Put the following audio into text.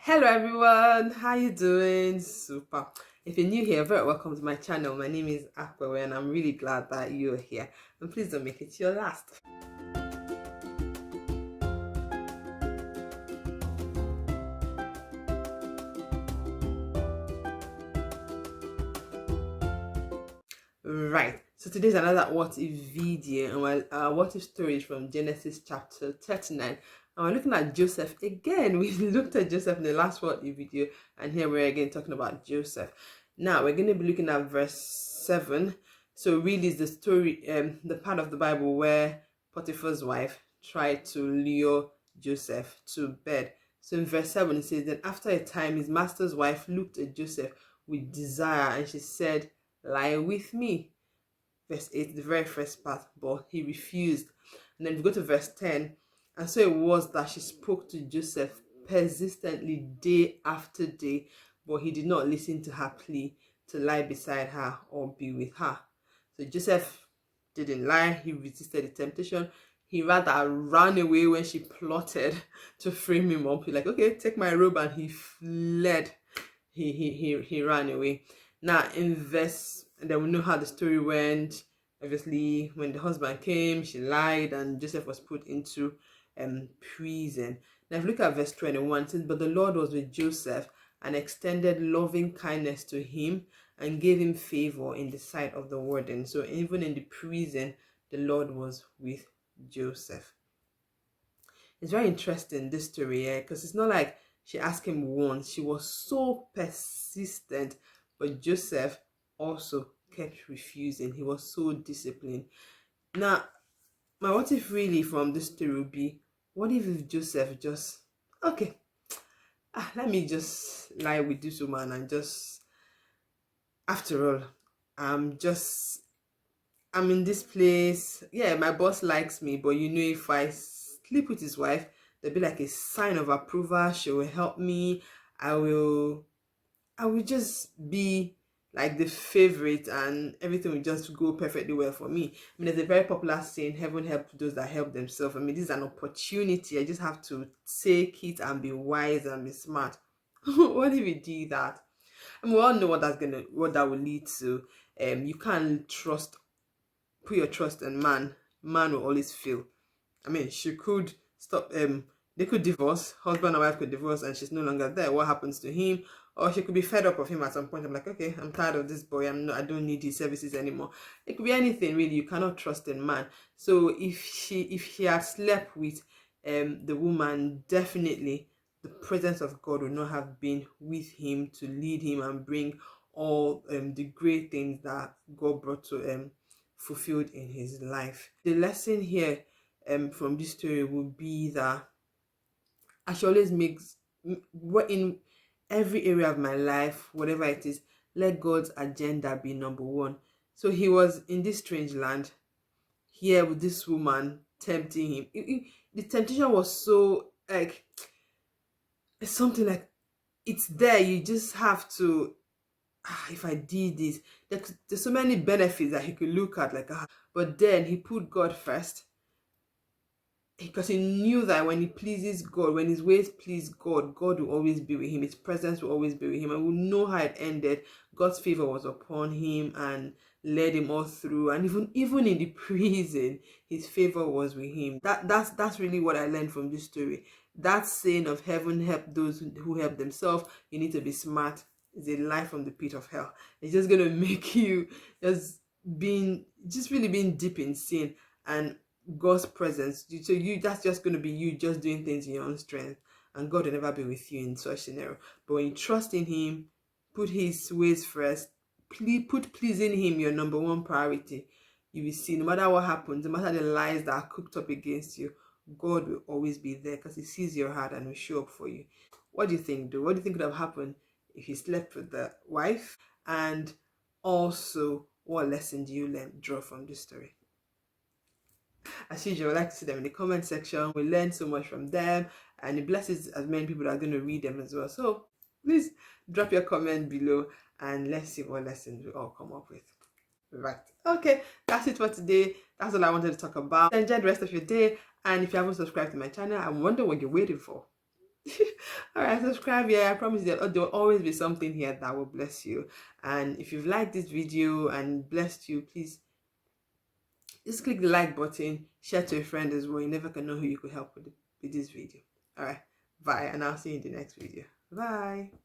Hello everyone, how you doing? Super. If you're new here, very welcome to my channel. My name is Akwewe and I'm really glad that you're here. And please don't make it your last. Right, so today's another what if video, and our what if story is from Genesis chapter 39. And we're looking at Joseph again. We looked at Joseph in the last what if video, and here we're again talking about Joseph. Now we're going to be looking at verse 7. So really is the story, the part of the Bible where Potiphar's wife tried to lure Joseph to bed. So in verse 7 it says, then after a time his master's wife looked at Joseph with desire, and she said, lie with me. Verse 8, the very first part, but he refused. And then we go to verse 10. And so it was that she spoke to Joseph persistently day after day, but he did not listen to her plea to lie beside her or be with her. So Joseph didn't lie. He resisted the temptation. He rather ran away when she plotted to frame him up. He's like, okay, take my robe, and he fled. He ran away. Now in verse, and then we know how the story went. Obviously, when the husband came, she lied, and Joseph was put into prison. Now if you look at verse 21, it says, but the Lord was with Joseph and extended loving kindness to him and gave him favor in the sight of the warden. So even in the prison, the Lord was with Joseph. It's very interesting, this story, because it's not like she asked him once. She was so persistent, but Joseph also kept refusing. He was so disciplined. Now, my what if really from this story would be, what if Joseph just, okay, let me just lie with this woman and just, after all, I'm in this place. Yeah, my boss likes me, but if I sleep with his wife, there'll be like a sign of approval. She will help me. I will just be like the favorite, and everything will just go perfectly well for me. I mean, there's a very popular saying, heaven help those that help themselves. I mean, this is an opportunity. I just have to take it and be wise and be smart. What if we do that? I mean, we all know what that will lead to. You can't put your trust in man. Man will always fail. I mean, she could stop, they could divorce, husband and wife could divorce, and she's no longer there. What happens to him? Or she could be fed up of him at some point. I'm like, okay, I'm tired of this boy. I don't need his services anymore. It could be anything really. You cannot trust in man. So if she had slept with the woman, definitely the presence of God would not have been with him to lead him and bring all the great things that God brought to fulfilled in his life. The lesson here from this story would be that I should always in every area of my life, whatever it is, let God's agenda be number one. So he was in this strange land here with this woman tempting him. The temptation was so like, it's something like, it's there. You just have to, if I did this, there's so many benefits that he could look at, like, but then he put God first, because he knew that when he pleases God, when his ways please God, God will always be with him. His presence will always be with him, and we know how it ended. God's favor was upon him and led him all through, and even in the prison, his favor was with him. That's really what I learned from this story. That saying of heaven help those who help themselves, you need to be smart, is a lie from the pit of hell. It's just gonna make you just really being deep in sin, and God's presence. So that's just going to be you just doing things in your own strength, and God will never be with you in such scenario. But when you trust in him, put his ways first, put pleasing him your number one priority, you will see, no matter what happens, no matter the lies that are cooked up against you, God will always be there, because he sees your heart and will show up for you. What do you think, though? What do you think would have happened if he slept with the wife? And also, what lesson do you draw from this story? As usual, I like to see them in the comment section. We learn so much from them, and it blesses as many people that are going to read them as well. So please drop your comment below, and let's see what lessons we all come up with. Right, okay, that's it for today. That's all I wanted to talk about. Enjoy the rest of your day, and if you haven't subscribed to my channel, I wonder what you're waiting for. All right, subscribe. Yeah, I promise there will always be something here that will bless you. And if you've liked this video and blessed you, please just click the like button, share to a friend as well. You never can know who you could help with this video. All right, bye, and I'll see you in the next video. Bye.